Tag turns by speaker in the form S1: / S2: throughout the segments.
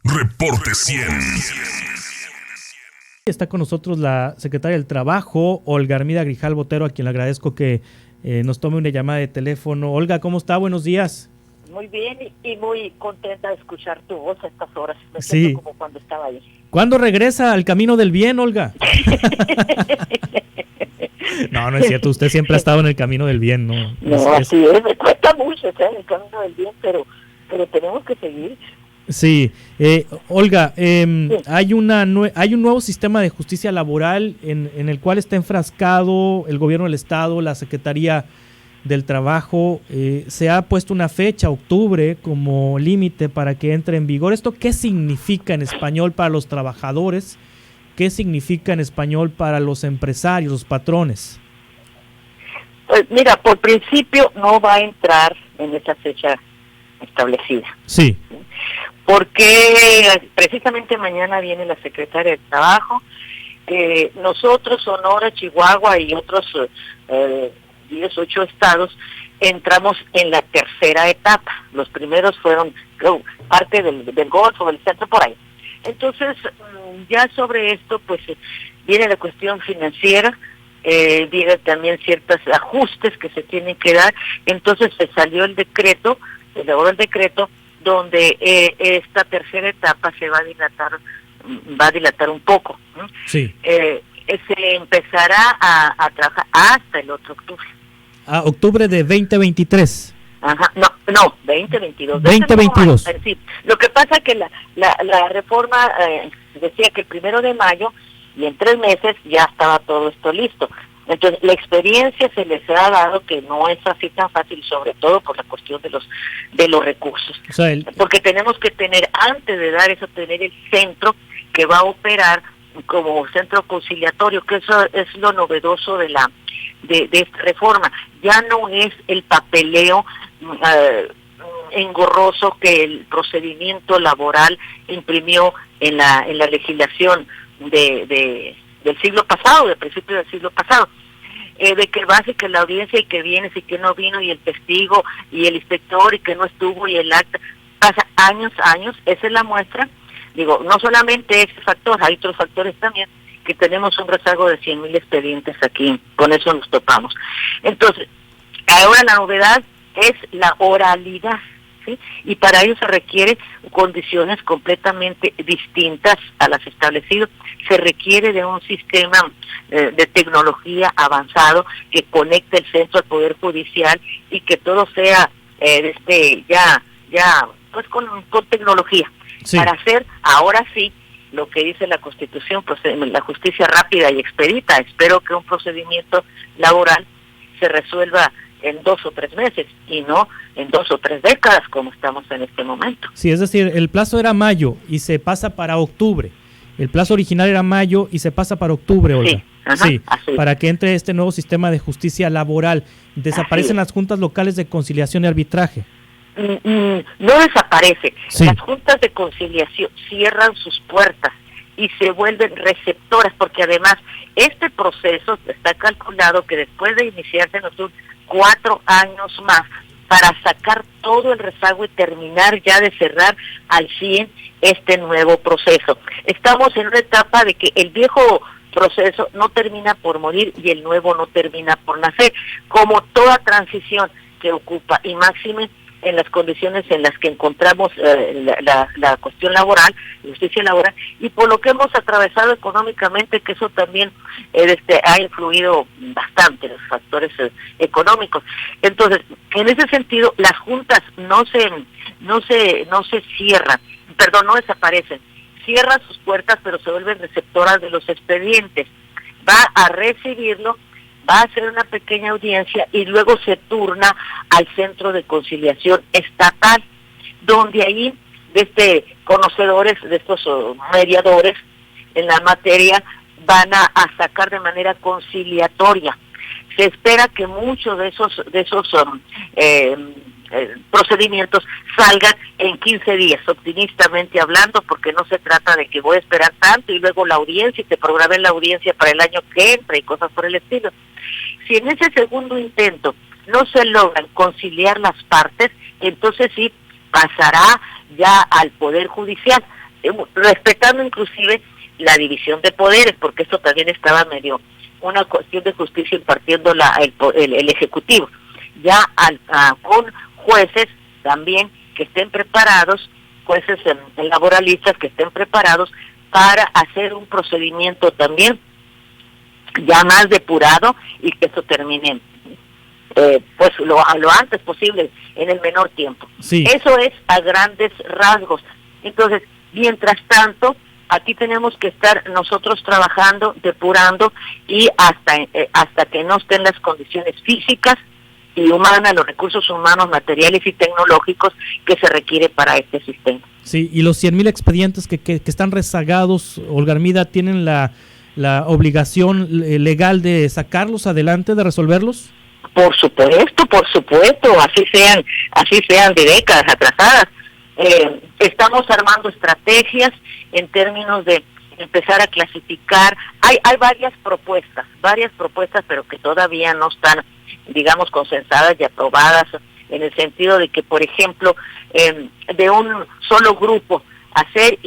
S1: Reporte 100.
S2: Está con nosotros la secretaria del Trabajo, Olga Armida Grijal Botero, a quien le agradezco que nos tome una llamada de teléfono. Olga, ¿cómo está? Buenos días.
S3: Muy bien y muy contenta de escuchar tu voz a estas horas. Me
S2: Sí.
S3: siento como cuando estaba ahí.
S2: ¿Cuándo regresa al camino del bien, Olga? No es cierto. Usted siempre ha estado en el camino del bien, ¿no?
S3: No, así es. Me cuesta mucho estar en el camino del bien, pero tenemos que seguir.
S2: Sí. Olga,
S3: Sí.
S2: hay un nuevo sistema de justicia laboral en el cual está enfrascado el gobierno del Estado, la Secretaría del Trabajo. Se ha puesto una fecha, octubre, como límite para que entre en vigor. ¿Esto qué significa en español para los trabajadores? ¿Qué significa en español para los empresarios, los patrones?
S3: Pues mira, por principio no va a entrar en esa fecha establecida.
S2: Sí.
S3: Porque precisamente mañana viene la secretaria de Trabajo. Nosotros, Sonora, Chihuahua y otros 8 estados, entramos en la tercera etapa. Los primeros fueron parte del Golfo, del centro, por ahí. Entonces, ya sobre esto, pues viene la cuestión financiera, viene también ciertos ajustes que se tienen que dar. Entonces se salió el decreto, se elaboró el decreto, donde esta tercera etapa se va a dilatar un poco.
S2: Sí.
S3: Se empezará a trabajar hasta el otro octubre.
S2: A octubre de 2023.
S3: Ajá, no, 2022.
S2: 2022.
S3: Sí. Lo que pasa que la reforma decía que el 1 de mayo y en 3 meses ya estaba todo esto listo. Entonces, la experiencia se les ha dado que no es así tan fácil, sobre todo por la cuestión de los recursos.
S2: O sea,
S3: porque tenemos que tener, antes de dar eso, tener el centro que va a operar como centro conciliatorio, que eso es lo novedoso de esta reforma. Ya no es el papeleo engorroso que el procedimiento laboral imprimió en la legislación del siglo pasado, del principio del siglo pasado, de que vas y que la audiencia y que vienes y que no vino y el testigo y el inspector y que no estuvo y el acta, pasa años, esa es la muestra. Digo, no solamente ese factor, hay otros factores también, que tenemos un rezago de 100,000 expedientes aquí, con eso nos topamos. Entonces, ahora la novedad es la oralidad, ¿sí? Y para ello se requieren condiciones completamente distintas a las establecidas. Se requiere de un sistema de tecnología avanzado que conecte el centro al Poder Judicial y que todo sea pues con tecnología. Sí. Para hacer ahora sí lo que dice la Constitución, la justicia rápida y expedita. Espero que un procedimiento laboral se resuelva en 2 o 3 meses y no en 2 o 3 décadas como estamos en este momento.
S2: Sí, es decir, el plazo era mayo y se pasa para octubre. El plazo original era mayo y se pasa para octubre, Olga.
S3: Sí, ajá,
S2: sí,
S3: así.
S2: Para que entre este nuevo sistema de justicia laboral. Desaparecen las juntas locales de conciliación y arbitraje.
S3: No desaparece.
S2: Sí.
S3: Las juntas de conciliación cierran sus puertas y se vuelven receptoras, porque además este proceso está calculado que después de iniciarse nos son 4 años más para sacar todo el rezago y terminar ya de cerrar al 100 este nuevo proceso. Estamos en una etapa de que el viejo proceso no termina por morir y el nuevo no termina por nacer, como toda transición que ocupa, y máxime en las condiciones en las que encontramos la cuestión laboral, la justicia laboral, y por lo que hemos atravesado económicamente, que eso también ha influido bastante, los factores económicos. Entonces, en ese sentido, las juntas no se cierran, no desaparecen, cierran sus puertas, pero se vuelven receptoras de los expedientes. Va a recibirlo, va a hacer una pequeña audiencia y luego se turna al Centro de Conciliación Estatal, donde ahí conocedores de estos mediadores en la materia van a sacar de manera conciliatoria. Se espera que muchos de esos procedimientos salgan en 15 días, optimistamente hablando, porque no se trata de que voy a esperar tanto y luego la audiencia y te programé la audiencia para el año que entra y cosas por el estilo. Si en ese segundo intento no se logran conciliar las partes, entonces sí pasará ya al Poder Judicial. respetando inclusive la división de poderes, porque esto también estaba medio una cuestión de justicia impartiendo el Ejecutivo, ya con jueces también que estén preparados, jueces laboralistas que estén preparados para hacer un procedimiento también ya más depurado y que eso termine pues lo antes posible, en el menor tiempo.
S2: Sí.
S3: Eso es a grandes rasgos. Entonces, mientras tanto, aquí tenemos que estar nosotros trabajando, depurando, y hasta que no estén las condiciones físicas y humanas, los recursos humanos, materiales y tecnológicos que se requiere para este sistema.
S2: Sí, y los 100,000 expedientes que están rezagados, Olga Armida, ¿tienen la obligación legal de sacarlos adelante, de resolverlos?
S3: Por supuesto, así sean de décadas atrasadas. Estamos armando estrategias en términos de empezar a clasificar. Hay varias propuestas, pero que todavía no están, digamos, consensadas y aprobadas, en el sentido de que, por ejemplo, de un solo grupo, hacer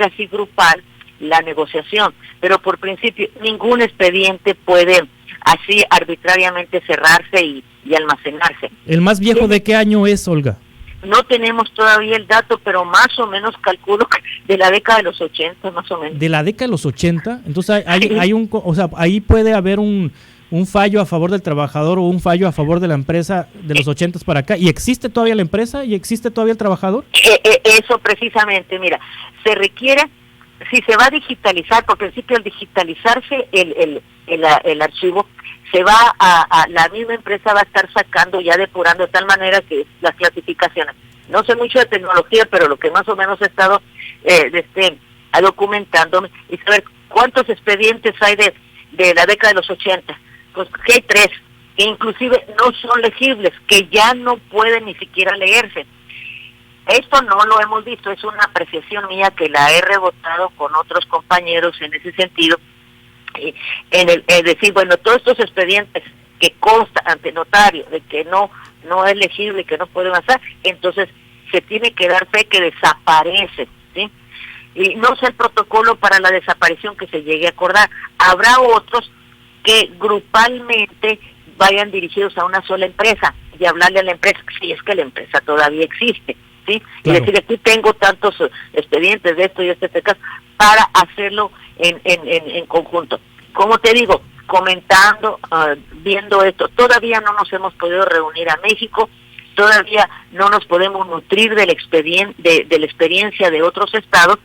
S3: así grupal la negociación, pero por principio ningún expediente puede así arbitrariamente cerrarse y almacenarse.
S2: ¿El más viejo de qué año es, Olga?
S3: No tenemos todavía el dato, pero más o menos calculo que de la década de los 80, más o menos.
S2: ¿De la década de los 80? Entonces ahí puede haber un fallo a favor del trabajador o un fallo a favor de la empresa de los 80 para acá. ¿Y existe todavía la empresa? ¿Y existe todavía el trabajador?
S3: Eso precisamente, mira, se requiere, si se va a digitalizar, porque al principio al digitalizarse el archivo, se va la misma empresa va a estar sacando, ya depurando de tal manera que las clasificaciones. No sé mucho de tecnología, pero lo que más o menos he estado documentándome y saber cuántos expedientes hay de la década de los 80. Pues que hay 3, que inclusive no son legibles, que ya no pueden ni siquiera leerse. Esto no lo hemos visto, es una apreciación mía que la he rebotado con otros compañeros en ese sentido, en decir, bueno, todos estos expedientes que consta ante notario de que no es legible, que no puede avanzar, entonces se tiene que dar fe que desaparece, ¿sí? Y no sé el protocolo para la desaparición que se llegue a acordar. Habrá otros que grupalmente vayan dirigidos a una sola empresa y hablarle a la empresa, si es que la empresa todavía existe, ¿sí? Claro. Y decir, aquí tengo tantos expedientes de esto y este caso, para hacerlo en conjunto. Como te digo, comentando, viendo esto, todavía no nos hemos podido reunir a México, todavía no nos podemos nutrir del de la experiencia de otros estados,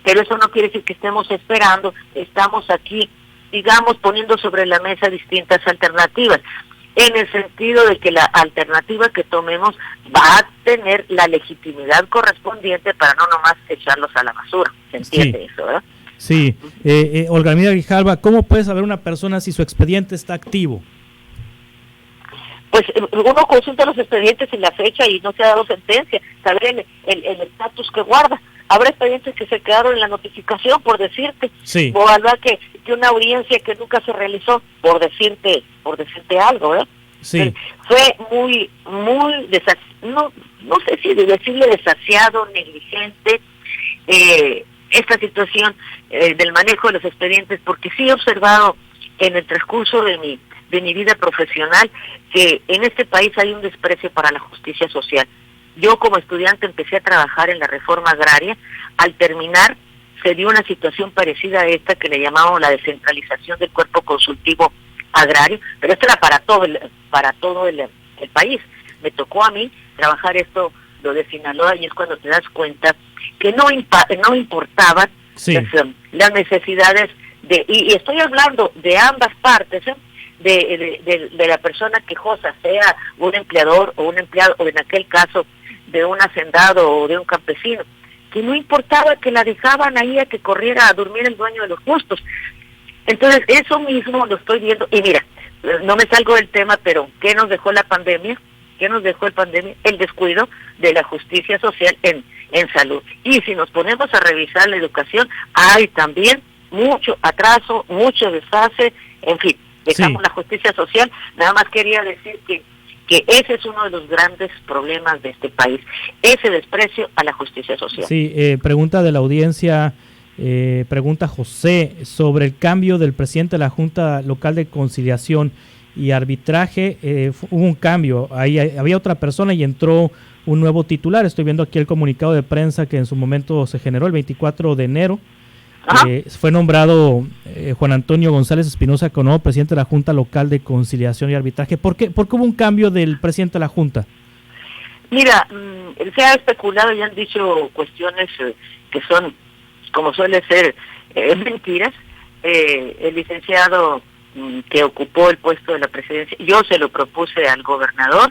S3: pero eso no quiere decir que estemos esperando, estamos aquí, digamos, poniendo sobre la mesa distintas alternativas, en el sentido de que la alternativa que tomemos va a tener la legitimidad correspondiente para no nomás echarlos a la basura. ¿Se entiende eso, verdad?
S2: Sí. Olga Armida Grijalva, ¿cómo puede saber una persona si su expediente está activo?
S3: Pues uno consulta los expedientes en la fecha y no se ha dado sentencia, saber el estatus que guarda. Habrá expedientes que se quedaron en la notificación, por decirte,
S2: sí.
S3: O habrá que una audiencia que nunca se realizó, por decirte algo, ¿verdad?
S2: Sí.
S3: Fue muy no sé si decirle desasiado, negligente, esta situación del manejo de los expedientes, porque sí he observado en el transcurso de mi vida profesional que en este país hay un desprecio para la justicia social. Yo como estudiante empecé a trabajar en la reforma agraria. Al terminar se dio una situación parecida a esta que le llamamos la descentralización del cuerpo consultivo agrario, pero esto era para todo el país. Me tocó a mí trabajar esto, lo de Sinaloa, y es cuando te das cuenta que no importaban
S2: sí.
S3: las necesidades y estoy hablando de ambas partes, de la persona quejosa, sea un empleador o un empleado, o en aquel caso de un hacendado o de un campesino, que no importaba, que la dejaban ahí a que corriera a dormir el dueño de los justos. Entonces eso mismo lo estoy viendo, y mira, no me salgo del tema, pero ¿qué nos dejó la pandemia? ¿Qué nos dejó la pandemia? El descuido de la justicia social en salud. Y si nos ponemos a revisar la educación, hay también mucho atraso, mucho desfase, en fin, dejamos sí. La justicia social. Nada más quería decir que que ese es uno de los grandes problemas de este país, ese desprecio a la justicia social.
S2: Sí, pregunta de la audiencia, pregunta José sobre el cambio del presidente de la Junta Local de Conciliación y Arbitraje. Hubo un cambio, ahí había otra persona y entró un nuevo titular. Estoy viendo aquí el comunicado de prensa que en su momento se generó el 24 de enero. Fue nombrado Juan Antonio González Espinosa como nuevo presidente de la Junta Local de Conciliación y Arbitraje. ¿Por qué hubo un cambio del presidente de la Junta?
S3: Mira, se ha especulado y han dicho cuestiones que son, como suele ser, mentiras. El licenciado que ocupó el puesto de la presidencia, yo se lo propuse al gobernador,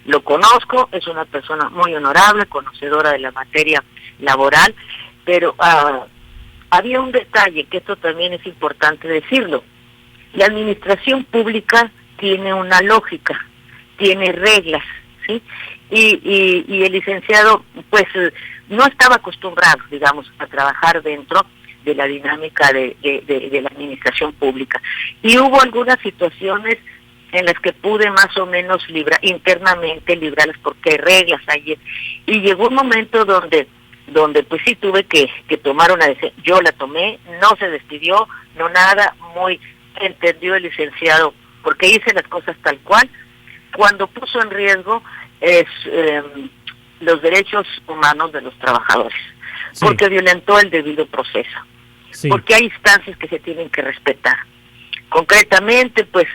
S3: lo conozco, es una persona muy honorable, conocedora de la materia laboral, pero había un detalle, que esto también es importante decirlo. La administración pública tiene una lógica, tiene reglas, ¿sí? Y el licenciado, pues, no estaba acostumbrado, digamos, a trabajar dentro de la dinámica de la administración pública. Y hubo algunas situaciones en las que pude más o menos internamente librarlas, porque hay reglas ahí. Y llegó un momento donde pues sí tuve que tomar una decisión. Yo la tomé, no se despidió, no nada, muy entendió el licenciado, porque hice las cosas tal cual. Cuando puso en riesgo los derechos humanos de los trabajadores, sí, porque violentó el debido proceso, sí, porque hay instancias que se tienen que respetar. Concretamente, pues,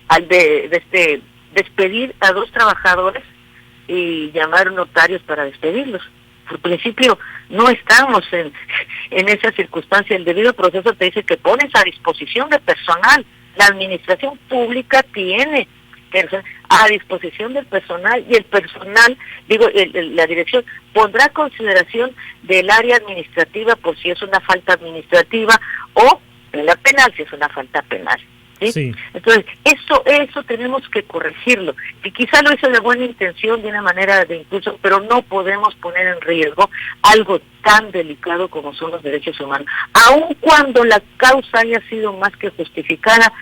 S3: al despedir a 2 trabajadores y llamar notarios para despedirlos. Por principio, no estamos en esa circunstancia. El debido proceso te dice que pones a disposición de personal. La administración pública tiene a disposición del personal, y el personal, la dirección pondrá a consideración del área administrativa por si es una falta administrativa, o en la penal si es una falta penal. ¿Sí? Sí. Entonces, eso tenemos que corregirlo, que quizá lo hizo de buena intención, de una manera de impulso, pero no podemos poner en riesgo algo tan delicado como son los derechos humanos. Aun cuando la causa haya sido más que justificada,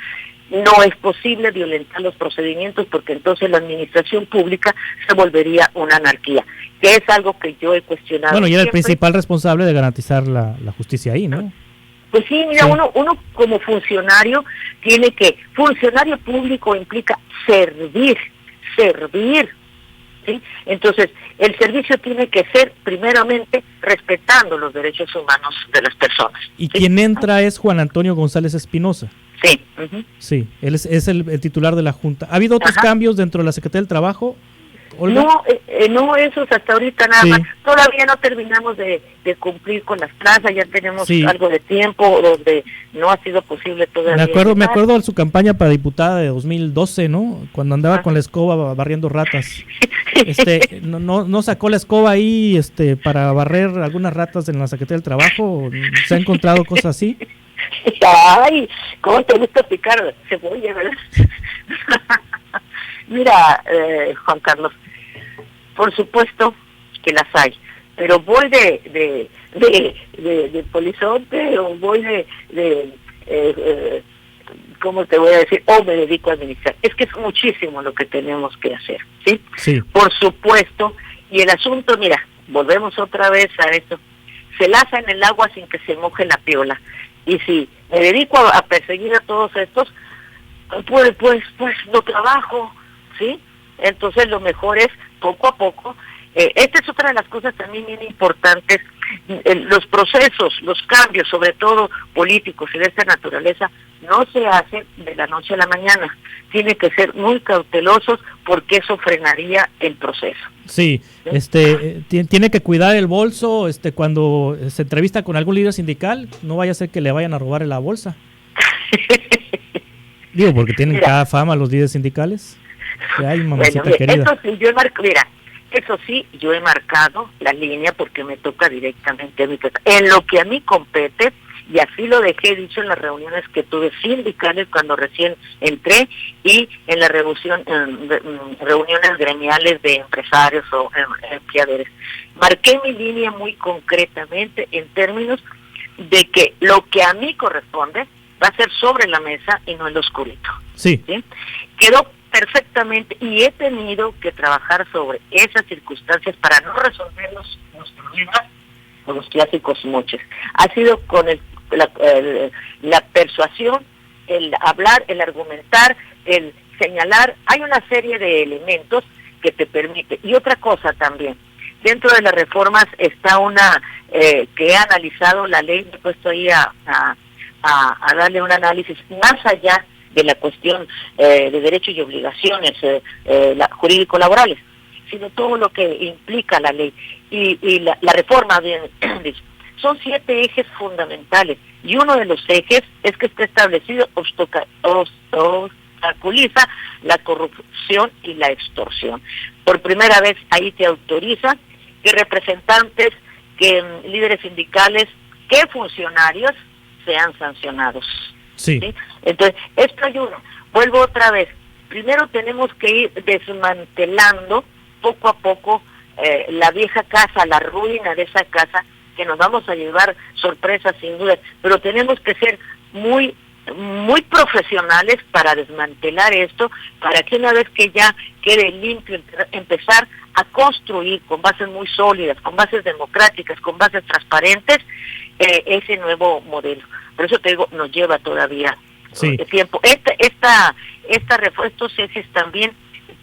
S3: no es posible violentar los procedimientos, porque entonces la administración pública se volvería una anarquía, que es algo que yo he cuestionado.
S2: Bueno, y era el principal responsable de garantizar la justicia ahí, ¿no?
S3: Pues sí, mira, sí. Uno como funcionario funcionario público implica servir, ¿sí? Entonces, el servicio tiene que ser primeramente respetando los derechos humanos de las personas.
S2: Y ¿sí? Quien entra es Juan Antonio González Espinosa.
S3: Sí.
S2: Sí, él es el titular de la Junta. ¿Ha habido otros cambios dentro de la Secretaría del Trabajo, Olga?
S3: No, esos hasta ahorita nada más. Todavía no terminamos de cumplir con las plazas, ya tenemos algo de tiempo donde no ha sido posible todavía.
S2: Me acuerdo de su campaña para diputada de 2012, ¿no? Cuando andaba con la escoba barriendo ratas. No sacó la escoba ahí para barrer algunas ratas en la Secretaría del Trabajo. ¿Se ha encontrado cosas así?
S3: Ay, ¿cómo te gusta picar cebolla, verdad? Mira, Juan Carlos, por supuesto que las hay, pero voy de polizonte, o voy ¿cómo te voy a decir? O me dedico a administrar. Es que es muchísimo lo que tenemos que hacer, ¿sí? Sí. Por supuesto, y el asunto, mira, volvemos otra vez a esto, se laza en el agua sin que se moje la piola. Y si me dedico a perseguir a todos estos, pues no trabajo, ¿sí? Entonces lo mejor es poco a poco. Esta es otra de las cosas también bien importantes. Los procesos, los cambios, sobre todo políticos y de esta naturaleza, no se hacen de la noche a la mañana. Tiene que ser muy cautelosos, porque eso frenaría el proceso.
S2: Sí, tiene que cuidar el bolso cuando se entrevista con algún líder sindical, no vaya a ser que le vayan a robar la bolsa. Digo, porque tienen cada fama los líderes sindicales. Ay, mamacita querida.
S3: Eso sí, yo he marcado la línea porque me toca directamente a mí. En lo que a mí compete, y así lo dejé dicho en las reuniones que tuve sindicales cuando recién entré, y en la reuniones gremiales de empresarios o empleadores. Marqué mi línea muy concretamente en términos de que lo que a mí corresponde va a ser sobre la mesa y no en lo oscurito.
S2: Sí.
S3: ¿Sí? Quedó perfectamente y he tenido que trabajar sobre esas circunstancias para no resolver los problemas con los clásicos moches. Ha sido con la persuasión, el hablar, el argumentar, el señalar. Hay una serie de elementos que te permite. Y otra cosa también, dentro de las reformas está una que he analizado la ley, me he puesto ahí a darle un análisis más allá de la cuestión de derechos y obligaciones jurídico-laborales, sino todo lo que implica la ley. Y la reforma, son 7 ejes fundamentales, y uno de los ejes es que está establecido obstaculiza la corrupción y la extorsión. Por primera vez ahí te autoriza que representantes, que líderes sindicales, que funcionarios sean sancionados.
S2: Sí.
S3: ¿Sí? Entonces, esto ayuda. Vuelvo otra vez. Primero tenemos que ir desmantelando poco a poco la vieja casa, la ruina de esa casa, que nos vamos a llevar sorpresas sin duda, pero tenemos que ser muy profesionales para desmantelar esto, para que una vez que ya quede limpio, empezar a construir con bases muy sólidas, con bases democráticas, con bases transparentes, ese nuevo modelo. Por eso te digo, nos lleva todavía tiempo. Estos ejes también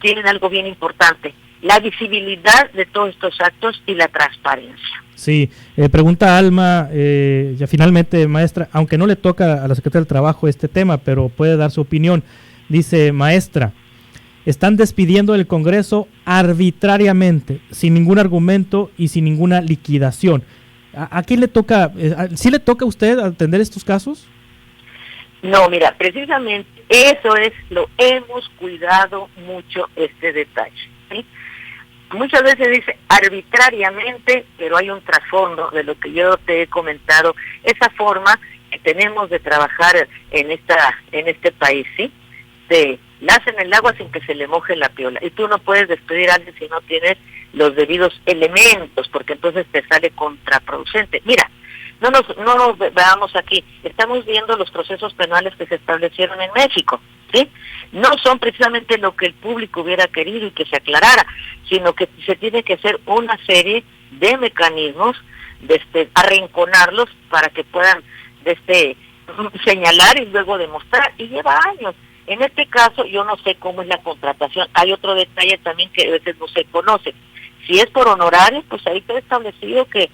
S3: tienen algo bien importante: la visibilidad de todos estos actos y la transparencia.
S2: Sí, pregunta Alma, ya finalmente, maestra, aunque no le toca a la Secretaría del Trabajo este tema, pero puede dar su opinión. Dice, maestra, están despidiendo del Congreso arbitrariamente, sin ningún argumento y sin ninguna liquidación. ¿A quién le toca? ¿Sí le toca a usted atender estos casos?
S3: No, mira, precisamente eso es lo hemos cuidado mucho, este detalle, ¿sí? Muchas veces dice arbitrariamente, pero hay un trasfondo de lo que yo te he comentado, esa forma que tenemos de trabajar en este país, ¿sí? Hacen el agua sin que se le moje la piola, y tú no puedes despedir a alguien si no tienes los debidos elementos, porque entonces te sale contraproducente. Mira, no nos veamos aquí, estamos viendo los procesos penales que se establecieron en México, ¿sí? No son precisamente lo que el público hubiera querido y que se aclarara, sino que se tiene que hacer una serie de mecanismos, arrinconarlos para que puedan señalar y luego demostrar, y lleva años. En este caso, yo no sé cómo es la contratación. Hay otro detalle también que a veces no se conoce. Si es por honorarios, pues ahí está establecido que,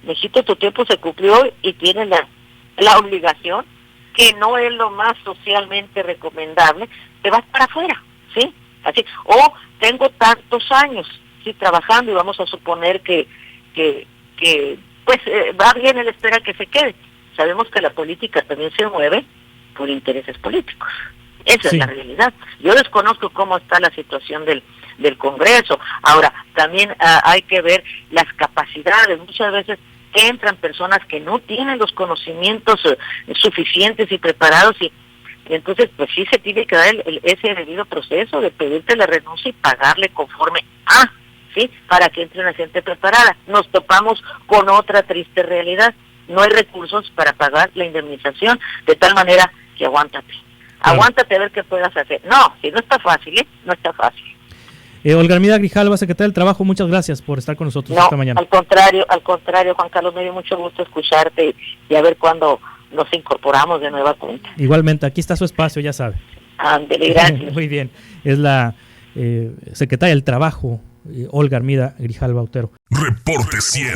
S3: mijito, tu tiempo se cumplió y tienes la obligación, que no es lo más socialmente recomendable, te vas para afuera, ¿sí? Así, o tengo tantos años, sí, trabajando, y vamos a suponer que va bien, él espera que se quede. Sabemos que la política también se mueve por intereses políticos. Esa es la realidad. Yo desconozco cómo está la situación del Congreso. Ahora, también hay que ver las capacidades. Muchas veces entran personas que no tienen los conocimientos suficientes y preparados, y entonces pues sí se tiene que dar ese debido proceso de pedirte la renuncia y pagarle conforme a, ¿sí? Para que entre una gente preparada. Nos topamos con otra triste realidad: no hay recursos para pagar la indemnización, de tal manera que aguántate a ver qué puedas hacer. No, si no está fácil, no está fácil.
S2: Olga Armida Grijalva, secretaria del Trabajo, muchas gracias por estar con nosotros esta mañana.
S3: Al contrario, Juan Carlos, me dio mucho gusto escucharte y a ver cuándo nos incorporamos de nueva cuenta.
S2: Igualmente, aquí está su espacio, ya sabe.
S3: Ándele, gracias.
S2: Muy bien, es la secretaria del Trabajo, Olga Armida Grijalva Otero.
S1: Reporte 100.